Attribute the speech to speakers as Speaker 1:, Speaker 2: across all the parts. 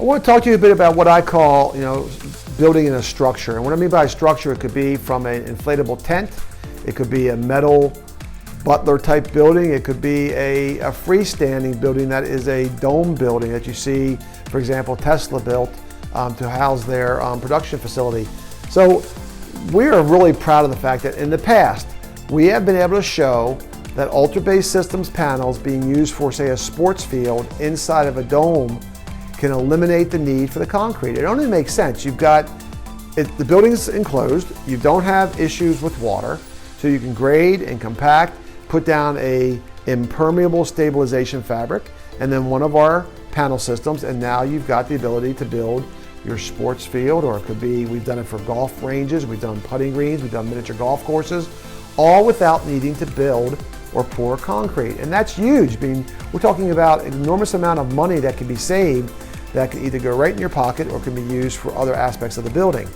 Speaker 1: I want to talk to you a bit about what I call, building in a structure. And what I mean by structure, it could be from an inflatable tent, it could be a metal butler type building, it could be a freestanding building that is a dome building that you see, for example, Tesla built to house their production facility. So we are really proud of the fact that in the past, we have been able to show that UltraBaseSystems panels being used for, say, a sports field inside of a dome can eliminate the need for the concrete. It only makes sense. You've got, the building's enclosed, you don't have issues with water, so you can grade and compact, put down a impermeable stabilization fabric, and then one of our panel systems, and now you've got the ability to build your sports field, or it could be, we've done it for golf ranges, we've done putting greens, we've done miniature golf courses, all without needing to build or pour concrete. And that's huge. I mean, we're talking about an enormous amount of money that can be saved that can either go right in your pocket or can be used for other aspects of the building.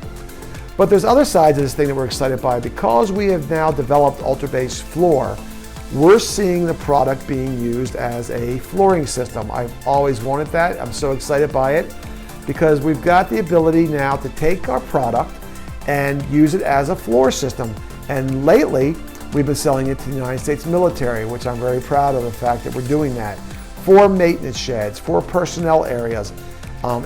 Speaker 1: But there's other sides of this thing that we're excited by. Because we have now developed UltraBase Floor, we're seeing the product being used as a flooring system. I've always wanted that. I'm so excited by it because we've got the ability now to take our product and use it as a floor system. And lately, we've been selling it to the United States military, which I'm very proud of the fact that we're doing that. For maintenance sheds, for personnel areas.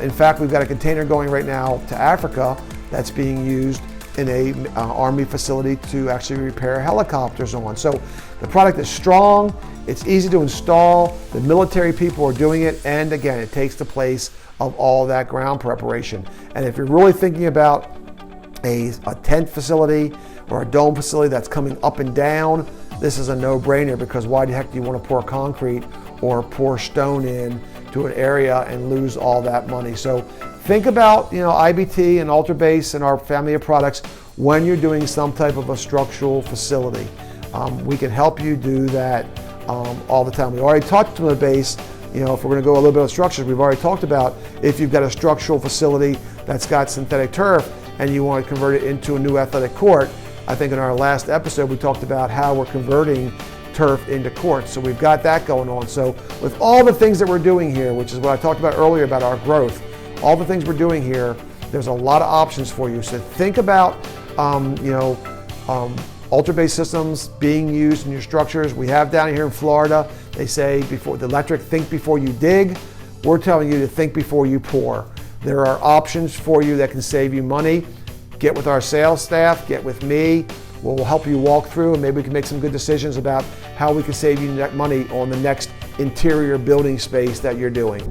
Speaker 1: In fact, we've got a container going right now to Africa that's being used in a Army facility to actually repair helicopters on. So the product is strong, it's easy to install, the military people are doing it, and again, it takes the place of all that ground preparation. And if you're really thinking about a tent facility or a dome facility that's coming up and down, this is a no-brainer, because why the heck do you want to pour concrete or pour stone in to an area and lose all that money? So think about IBT and UltraBase and our family of products when you're doing some type of a structural facility. We can help you do that all the time. We already talked to the base. If we're going to go a little bit of structures, we've already talked about if you've got a structural facility that's got synthetic turf and you want to convert it into a new athletic court. I think in our last episode we talked about how we're converting turf into courts. So we've got that going on. So with all the things that we're doing here, which is what I talked about earlier about our growth, all the things we're doing here, there's a lot of options for you. So think about UltraBaseSystems being used in your structures. We have down here in Florida, they say before the electric, think before you dig. We're telling you to think before you pour. There are options for you that can save you money. Get with our sales staff, get with me. We'll help you walk through, and maybe we can make some good decisions about how we can save you money on the next interior building space that you're doing.